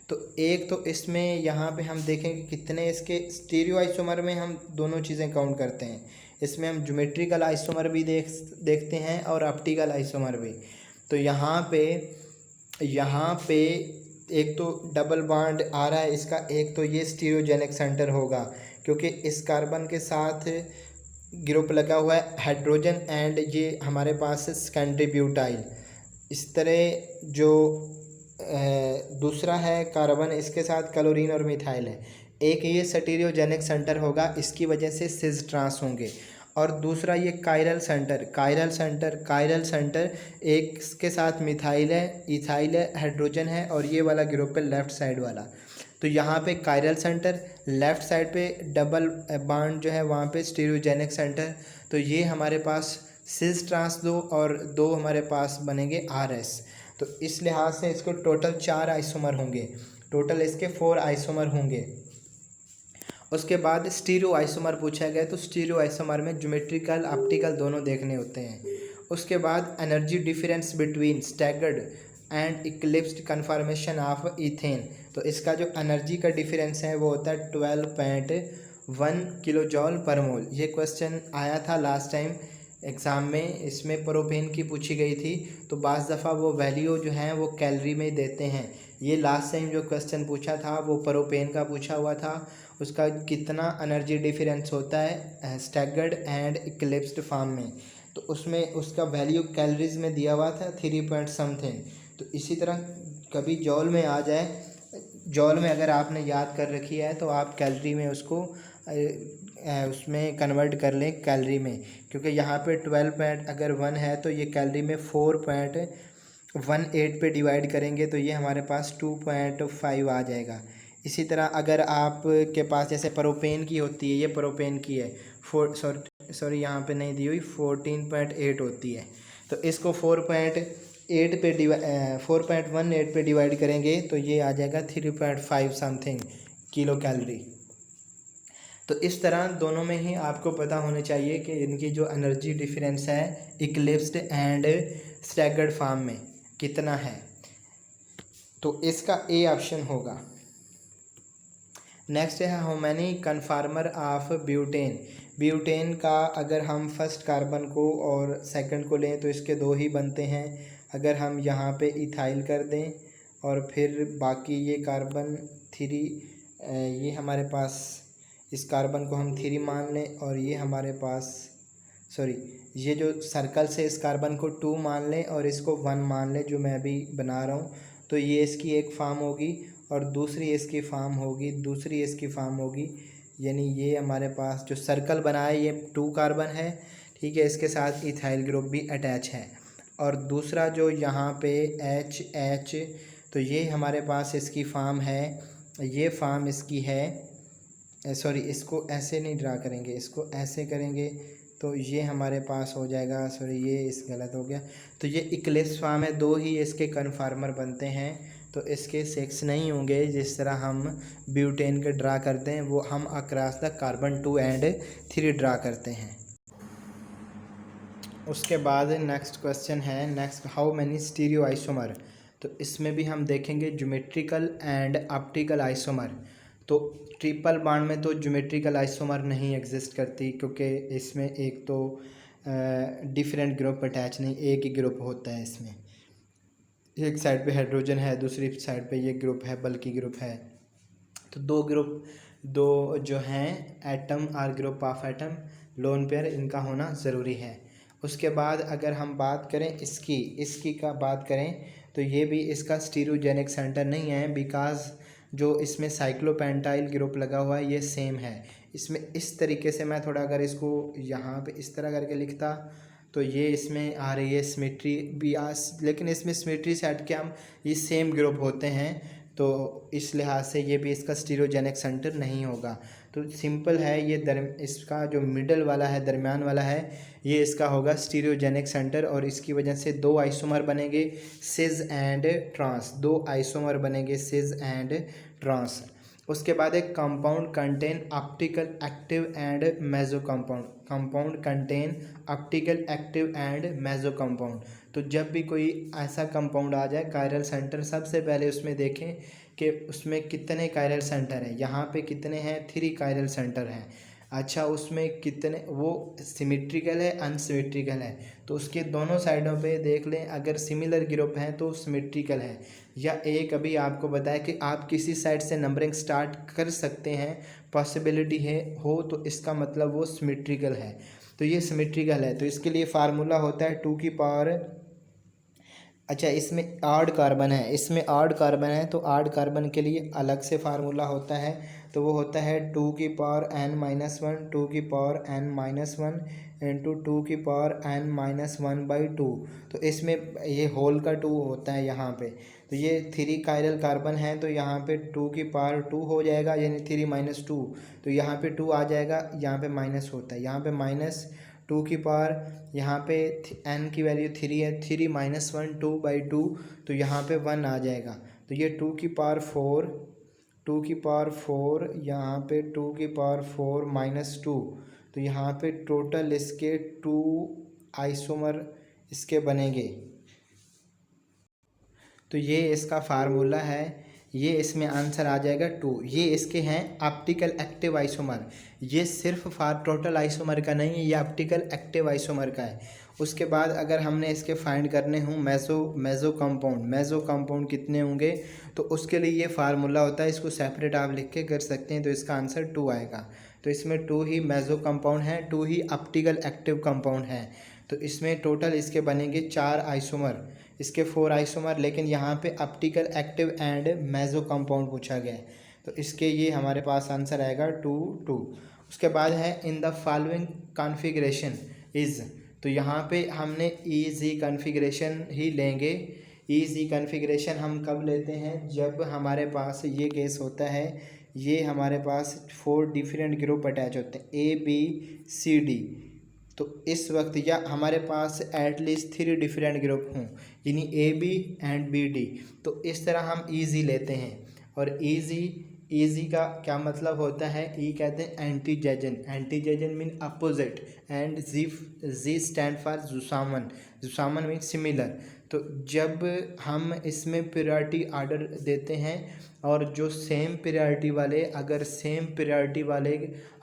तो एक तो इसमें यहाँ पे हम देखेंगे कितने इसके स्टीरियो आइसोमर में हम दोनों चीज़ें काउंट करते हैं। इसमें हम ज्योमेट्रिकल आइसोमर भी देखते हैं और ऑप्टिकल आइसोमर भी। तो यहाँ पे एक तो डबल बॉन्ड आ रहा है इसका, एक तो ये स्टीरियोजेनिक सेंटर होगा क्योंकि इस कार्बन के साथ ग्रुप लगा हुआ है हाइड्रोजन एंड ये हमारे पास है सेकेंडरी ब्यूटाइल। इस तरह जो दूसरा है कार्बन, इसके साथ क्लोरीन और मिथाइल है, एक ये स्टीरियोजेनिक सेंटर होगा, इसकी वजह से सिस ट्रांस होंगे। और दूसरा ये कायरल सेंटर एक के साथ मिथाइल है, इथाइल है, हाइड्रोजन है और ये वाला ग्रुप है लेफ़्ट साइड वाला। तो यहाँ पे कायरल सेंटर, लेफ़्ट साइड पे डबल बॉन्ड जो है वहाँ पे स्टीरियोजेनिक सेंटर। तो ये हमारे पास सिस ट्रांस 2 और 2 हमारे पास बनेंगे RS। तो इस लिहाज से इसको टोटल 4 आइसोमर होंगे, टोटल इसके 4 आइसोमर होंगे। उसके बाद स्टीरियो आइसोमर पूछा गया, तो स्टीरियो आइसोमर में ज्योमेट्रिकल ऑप्टिकल दोनों देखने होते हैं। उसके बाद energy difference between staggered and eclipsed confirmation of ethane. तो इसका जो एनर्जी का डिफरेंस है वो होता है 12.1 किलो जॉल पर मोल। ये क्वेश्चन आया था लास्ट टाइम एग्ज़ाम में, इसमें प्रोपेन की पूछी गई थी। तो बाज़ दफ़ा वो वैल्यू जो है वो कैलोरी में देते हैं। ये लास्ट टाइम जो क्वेश्चन पूछा था वो प्रोपेन का पूछा हुआ था, उसका कितना एनर्जी डिफरेंस होता है स्टैगर्ड एंड इक्लिप्स्ड फॉर्म में। तो उसमें उसका वैल्यू कैलोरीज में दिया हुआ था 3 पॉइंट समथिंग। तो इसी तरह कभी जॉल में आ जाए, जॉल में अगर आपने याद कर रखी है तो आप कैलोरी में उसको उसमें कन्वर्ट कर लें कैलोरी में, क्योंकि यहाँ पे 12 अगर 1 है तो ये कैलोरी में 4.18 पे डिवाइड करेंगे तो ये हमारे पास 2.5 आ जाएगा। इसी तरह अगर आप के पास जैसे प्रोपेन की होती है, ये प्रोपेन की है सॉरी यहाँ पे नहीं दी हुई, 14.8 होती है। तो इसको 4.18 पे डिवाइड करेंगे तो ये आ जाएगा 3.5 समथिंग किलो कैलोरी। तो इस तरह दोनों में ही आपको पता होना चाहिए कि इनकी जो एनर्जी डिफरेंस है इक्लिप्स्ड एंड स्टैगर्ड फॉर्म में कितना है। तो इसका ए ऑप्शन होगा। नेक्स्ट है how many conformer of butane. Butane का अगर हम फर्स्ट कार्बन को और सेकंड को लें तो इसके 2 ही बनते हैं। अगर हम यहाँ पे इथाइल कर दें और फिर बाकी ये कार्बन 3, ये हमारे पास इस कार्बन को हम 3 मान लें और ये हमारे पास ये जो सर्कल से इस कार्बन को 2 मान लें और इसको 1 मान लें, जो मैं अभी बना रहा हूँ। तो ये इसकी एक फार्म होगी और दूसरी इसकी फार्म होगी, दूसरी इसकी फार्म होगी। यानी ये हमारे पास जो सर्कल बना है ये 2 कार्बन है, ठीक है, इसके साथ इथाइल ग्रुप भी अटैच है। और दूसरा जो यहाँ पे H तो ये हमारे पास इसकी फार्म है, ये फार्म इसकी है। इसको ऐसे नहीं ड्रा करेंगे, इसको ऐसे करेंगे तो ये हमारे पास हो जाएगा, ये इस गलत हो गया। तो ये इक्लिप्स फार्म है, 2 ही इसके कन्फार्मर बनते हैं। तो इसके 6 नहीं होंगे जिस तरह हम ब्यूटेन के ड्रा करते हैं, वो हम across the carbon 2 and 3 draw करते हैं। उसके बाद नेक्स्ट क्वेश्चन है हाउ मैनी स्टीरियो आइसोमर। तो इसमें भी हम देखेंगे ज्योमेट्रिकल एंड ऑप्टिकल आइसोमर। तो ट्रिपल बॉन्ड में तो ज्योमेट्रिकल आइसोमर नहीं एग्जिस्ट करती, क्योंकि इसमें एक तो डिफरेंट ग्रुप अटैच नहीं, एक ही ग्रुप होता है इसमें। एक साइड पे हाइड्रोजन है, दूसरी साइड पे ये ग्रुप है, बल्कि ग्रुप है। तो 2 जो हैं एटम और group of atom lone pair, इनका होना ज़रूरी है। उसके बाद अगर हम बात करें इसकी का बात करें तो ये भी इसका स्टीरियोजेनिक सेंटर नहीं है, बिकॉज जो इसमें साइक्लोपेंटाइल ग्रुप लगा हुआ है ये सेम है। इसमें इस तरीके से मैं थोड़ा अगर इसको यहाँ पे इस तरह करके लिखता तो ये इसमें आ रही है सिमेट्री भी लेकिन इसमें सिमेट्री से हट के हम ये सेम ग्रुप होते हैं, तो इस लिहाज से ये भी इसका स्टीरियोजेनिक सेंटर नहीं होगा। तो सिंपल है, ये इसका जो मिडल वाला है, दरमियान वाला है, ये इसका होगा स्टीरियोजेनिक सेंटर। और इसकी वजह से 2 आइसोमर बनेंगे सिस एंड ट्रांस, 2 आइसोमर बनेंगे सिस एंड ट्रांस। उसके बाद एक compound contain optical active and meso compound contain optical active and meso compound. तो जब भी कोई ऐसा कंपाउंड आ जाए कायरल सेंटर, सबसे पहले उसमें देखें कि उसमें कितने कायरल सेंटर हैं। यहाँ पे कितने हैं, 3 कायरल सेंटर हैं। अच्छा, उसमें कितने वो सिमेट्रिकल है अनसिमेट्रिकल है, तो उसके दोनों साइडों पे देख लें। अगर सिमिलर ग्रुप हैं तो सिमेट्रिकल है, या एक अभी आपको बताया कि आप किसी साइड से नंबरिंग स्टार्ट कर सकते हैं, पॉसिबिलिटी हो तो इसका मतलब वो सिमेट्रिकल है। तो ये सिमेट्रिकल है, तो इसके लिए फार्मूला होता है 2 की पावर। अच्छा, इसमें आड कार्बन है, तो आड कार्बन के लिए अलग से फार्मूला होता है, तो वो होता है 2 की पावर n-1 2 की पावर n-1 इंटू 2 की पावर n-1/2। तो इसमें ये होल का 2 होता है यहाँ पे। तो ये 3 कायरल कार्बन है, तो यहाँ पे 2 की पावर 2 हो जाएगा, यानी 3 - 2। तो यहाँ पे 2 आ जाएगा, यहाँ पे माइनस होता है, यहाँ पे -2 की पावर, यहाँ पे n की वैल्यू 3 है, 3 - 1 2/2, तो यहाँ पे 1 आ जाएगा। तो ये 2 की पावर 4 यहाँ पे 2 की पावर 4 -2, तो यहाँ पे टोटल इसके 2 आइसोमर इसके बनेंगे। तो ये इसका फार्मूला है, ये इसमें आंसर आ जाएगा 2। ये इसके हैं ऑप्टिकल एक्टिव आइसोमर, ये सिर्फ टोटल आइसोमर का नहीं है, ये ऑप्टिकल एक्टिव आइसोमर का है। उसके बाद अगर हमने इसके फाइंड करने हों मेसो कंपाउंड कितने होंगे, तो उसके लिए ये फार्मूला होता है, इसको सेपरेट आप लिख के कर सकते हैं, तो इसका आंसर 2 आएगा। तो इसमें 2 ही मेसो कंपाउंड है, 2 ही ऑप्टिकल एक्टिव कंपाउंड है। तो इसमें टोटल इसके बनेंगे 4 आइसोमर, इसके 4 आइसोमर, लेकिन यहाँ पे optical active and meso compound पूछा गया है, तो इसके ये हमारे पास आंसर आएगा 2 2। उसके बाद है in the following configuration is, तो यहाँ पे हमने ईजी कॉन्फ़िगरेशन ही लेंगे। ईजी कॉन्फ़िगरेशन हम कब लेते हैं, जब हमारे पास ये केस होता है, ये हमारे पास 4 डिफरेंट ग्रुप अटैच होते हैं A B C D, तो इस वक्त या हमारे पास एटलीस्ट 3 डिफरेंट ग्रुप हों, यानी A B and B D, तो इस तरह हम ईजी लेते हैं। और ईजी का क्या मतलब होता है, ई कहते हैं एंटीजेजन, एंटीजेजन mean opposite, and Z stand for जुसामन, जुसामन मीन सिमिलर। तो जब हम इसमें प्रायोरिटी आर्डर देते हैं और जो सेम प्रायोरिटी वाले, अगर सेम प्रायोरिटी वाले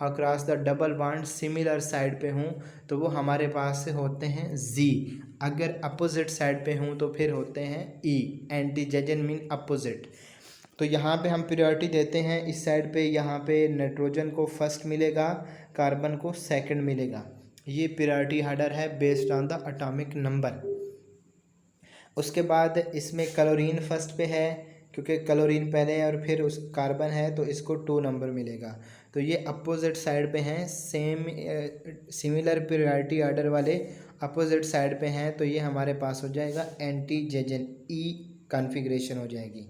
across the double bond similar side पे हों तो वो हमारे पास से होते हैं जी, अगर अपोजिट साइड पे हों तो फिर होते हैं ई, एंटीजेजन मीन अपोजिट। तो यहाँ पे हम प्रायोरिटी देते हैं इस साइड पे, यहाँ पे नाइट्रोजन को फर्स्ट मिलेगा, कार्बन को सेकंड मिलेगा, ये प्रायोरिटी आर्डर है based on the atomic number. उसके बाद इसमें क्लोरीन फर्स्ट पे है, क्योंकि क्लोरीन पहले है और फिर उस कार्बन है तो इसको 2 नंबर मिलेगा। तो ये अपोजिट साइड पे हैं, सेम सिमिलर प्रायोरिटी आर्डर वाले अपोजिट साइड पे हैं, तो ये हमारे पास हो जाएगा एंटीजेजन, ई कॉन्फ़िगरेशन हो जाएगी।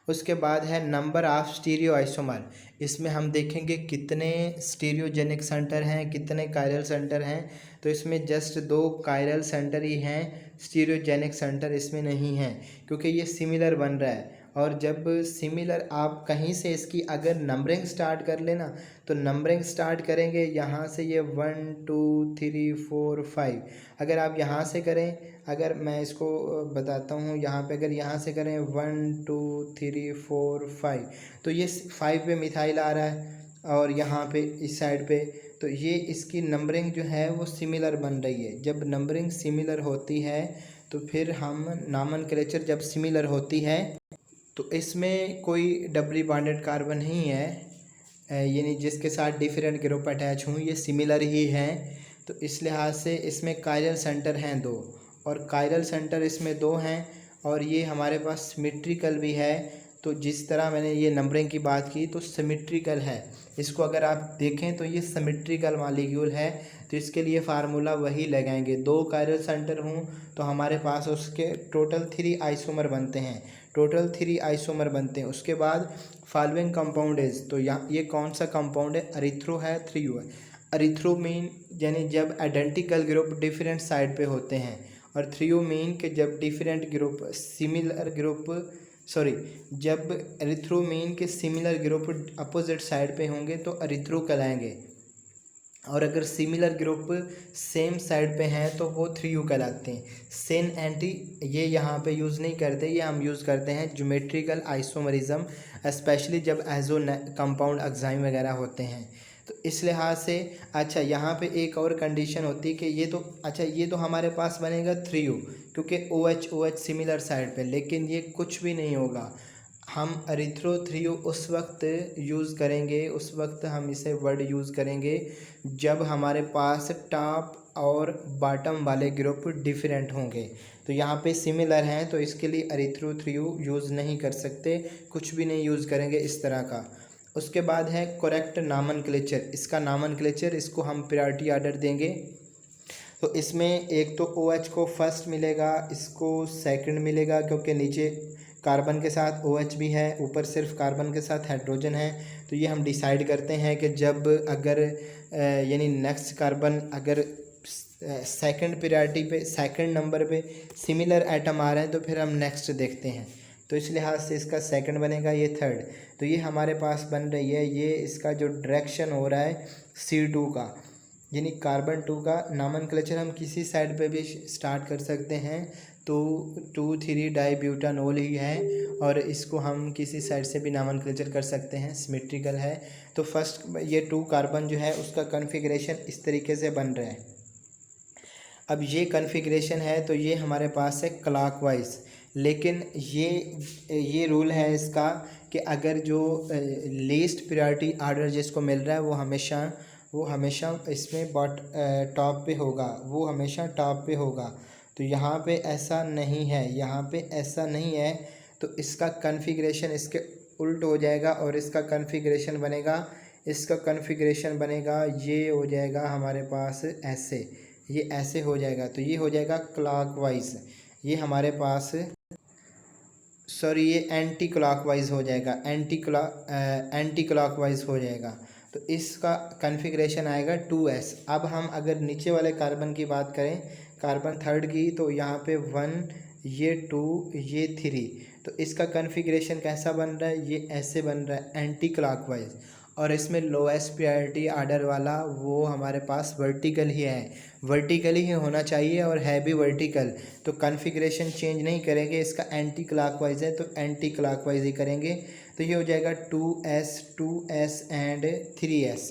उसके बाद है नंबर ऑफ स्टीरियो आइसोमर, इसमें हम देखेंगे कितने स्टीरियोजेनिक सेंटर हैं, कितने कायरल सेंटर हैं, तो इसमें जस्ट 2 कायरल सेंटर ही हैं, स्टीरियोजेनिक सेंटर इसमें नहीं है, क्योंकि ये सिमिलर बन रहा है। और जब सिमिलर आप कहीं से इसकी अगर नंबरिंग स्टार्ट कर लेना, तो नंबरिंग स्टार्ट करेंगे यहाँ से, ये 1 2 3 4 5, अगर आप यहाँ से करें, अगर मैं इसको बताता हूँ, यहाँ पे अगर यहाँ से करें 1 2 3 4 5, तो ये 5 पे मिथाइल आ रहा है, और यहाँ पे इस साइड पे, तो ये इसकी नंबरिंग जो है वो सिमिलर बन रही है। जब नंबरिंग सिमिलर होती है तो फिर हम नॉमेनक्लेचर जब सिमिलर होती है तो इसमें कोई डबली बॉन्डेड कार्बन नहीं है, यानी जिसके साथ डिफरेंट ग्रुप अटैच हों, ये सिमिलर ही हैं। तो इस लिहाज से इसमें कायरल सेंटर हैं 2, और कायरल सेंटर इसमें 2 हैं, और ये हमारे पास सिमेट्रिकल भी है। तो जिस तरह मैंने ये नंबरिंग की बात की तो सिमेट्रिकल है, इसको अगर आप देखें तो ये सिमेट्रिकल मॉलिक्यूल है, तो इसके लिए फार्मूला वही लगाएंगे, 2 कायरल सेंटर हों तो हमारे पास उसके टोटल 3 आइसोमर बनते हैं, टोटल 3 आइसोमर बनते हैं। उसके बाद फॉलोइंग कंपाउंड इज, तो यहाँ ये कौन सा कंपाउंड है, अरिथ्रो है, 3U है। अरिथ्रो मीन यानी जब आइडेंटिकल ग्रुप डिफरेंट साइड पे होते हैं, और 3U मीन कि जब different group similar group, sorry, जब अरिथ्रो मीन के सिमिलर ग्रुप अपोजिट साइड पे होंगे तो अरिथ्रो कहलाएंगे, और अगर सिमिलर ग्रुप सेम साइड पे हैं तो वो 3U कहलाते हैं। सेन एंटी ये यहाँ पे यूज़ नहीं करते, ये हम यूज़ करते हैं ज्योमेट्रिकल आइसोमरिज्म, स्पेशली जब एजो कंपाउंड एग्जाइम वगैरह होते हैं। तो इस लिहाज से अच्छा यहाँ पे एक और कंडीशन होती है कि ये तो अच्छा ये तो हमारे पास बनेगा 3U, क्योंकि OH सिमिलर साइड पे, लेकिन ये कुछ भी नहीं होगा। हम अरिथ्रो 3U उस वक्त यूज़ करेंगे, उस वक्त हम इसे वर्ड यूज़ करेंगे जब हमारे पास टॉप और बॉटम वाले ग्रुप डिफरेंट होंगे। तो यहाँ पे सिमिलर हैं तो इसके लिए अरिथ्रो 3U यूज़ नहीं कर सकते, कुछ भी नहीं यूज़ करेंगे इस तरह का। उसके बाद है करेक्ट नॉमेनक्लेचर, इसका नॉमेनक्लेचर, इसको हम प्रायोरिटी आर्डर देंगे। तो इसमें एक तो OH को फर्स्ट मिलेगा, इसको सेकंड मिलेगा, क्योंकि नीचे कार्बन के साथ OH भी है, ऊपर सिर्फ कार्बन के साथ हाइड्रोजन है। तो ये हम डिसाइड करते हैं कि जब अगर यानी नेक्स्ट कार्बन अगर सेकंड प्रायोरिटी पे, सेकंड नंबर पे सिमिलर एटम आ रहे हैं तो फिर हम नेक्स्ट देखते हैं, तो इस लिहाज से इसका सेकंड बनेगा, ये थर्ड। तो ये हमारे पास बन रही है, ये इसका जो डायरेक्शन हो रहा है C2 का, यानी कार्बन 2 का नॉमेनक्लेचर हम किसी साइड पे भी स्टार्ट कर सकते हैं, तो 2,3 डाईब्यूटानोल ही है, और इसको हम किसी साइड से भी नॉमेनक्लेचर कर सकते हैं, सिमेट्रिकल है। तो फर्स्ट ये 2 कार्बन जो है उसका कॉन्फ़िगरेशन इस तरीके से बन रहा है। अब ये कॉन्फ़िगरेशन है तो ये हमारे पास है क्लॉकवाइज, लेकिन ये रूल है इसका कि अगर जो लीस्ट प्रायोरिटी आर्डर जिसको मिल रहा है वो हमेशा वो हमेशा इसमें टॉप पे होगा, वो हमेशा टॉप पे होगा। तो यहाँ पे ऐसा नहीं है, यहाँ पे ऐसा नहीं है, तो इसका कॉन्फ़िगरेशन इसके उल्ट हो जाएगा और इसका कॉन्फ़िगरेशन बनेगा, इसका कॉन्फ़िगरेशन बनेगा, ये हो जाएगा हमारे पास ऐसे, ये ऐसे हो जाएगा। तो ये हो जाएगा क्लॉकवाइज, ये हमारे पास सॉरी ये एंटी क्लॉकवाइज हो जाएगा, एंटी क्लॉकवाइज हो जाएगा। तो इसका कॉन्फ़िगरेशन आएगा 2s। अब हम अगर नीचे वाले कार्बन की बात करें, कार्बन थर्ड की, तो यहाँ पे 1, ये 2, ये 3, तो इसका कॉन्फ़िगरेशन कैसा बन रहा है, ये ऐसे बन रहा है एंटी क्लॉकवाइज। और इसमें लोएस्ट प्रायोरिटी आर्डर वाला वो हमारे पास वर्टिकल ही है, वर्टिकली ही होना चाहिए और है भी वर्टिकल। तो कॉन्फ़िगरेशन चेंज नहीं करेंगे, इसका एंटी क्लॉकवाइज है तो एंटी क्लॉकवाइज ही करेंगे। तो ये हो जाएगा 2s एंड 3s।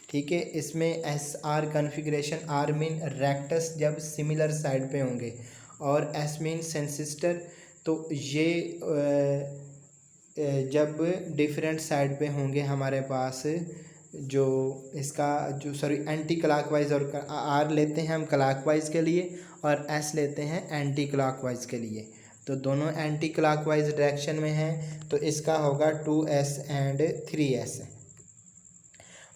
ठीक है, इसमें S R configuration, R mean rectus जब सिमिलर साइड पे होंगे और एस मीन सेंसिस्टर, तो ये जब डिफरेंट साइड पे होंगे हमारे पास, जो इसका जो सॉरी एंटी क्लॉकवाइज, और आर लेते हैं हम क्लॉकवाइज के लिए और एस लेते हैं एंटी क्लॉकवाइज के लिए। तो दोनों एंटी क्लॉकवाइज डायरेक्शन में हैं, तो इसका होगा 2s एंड 3s।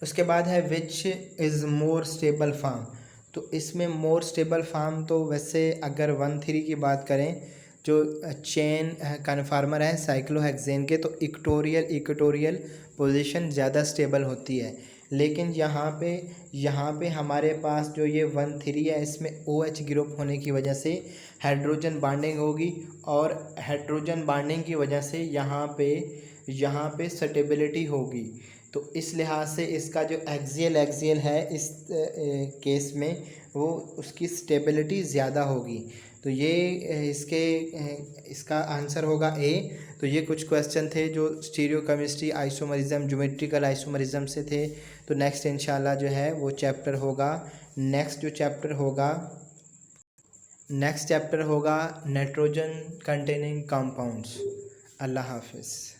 उसके बाद है which is more stable form. तो इसमें मोर स्टेबल फॉर्म, तो वैसे अगर 1,3 की बात करें, जो चेन कन्फार्मर है साइक्लोहेक्सेन के, तो इक्वेटोरियल पोजीशन ज़्यादा स्टेबल होती है। लेकिन यहाँ पे हमारे पास जो ये 1,3 है, इसमें OH ग्रुप होने की वजह से हाइड्रोजन बॉन्डिंग होगी, और हाइड्रोजन बॉन्डिंग की वजह से यहाँ पे स्टेबिलिटी होगी। तो इस लिहाज से इसका जो एक्सियल है इस केस में, वो उसकी स्टेबिलिटी ज़्यादा होगी। तो ये इसका आंसर होगा ए। तो ये कुछ क्वेश्चन थे जो स्टीरियोकेमिस्ट्री, आइसोमरिज्म, ज्योमेट्रिकल आइसोमरिज्म से थे। तो नेक्स्ट इंशाल्लाह जो है वो चैप्टर होगा, नेक्स्ट चैप्टर होगा नाइट्रोजन कंटेनिंग कंपाउंड्स। अल्लाह हाफिज़।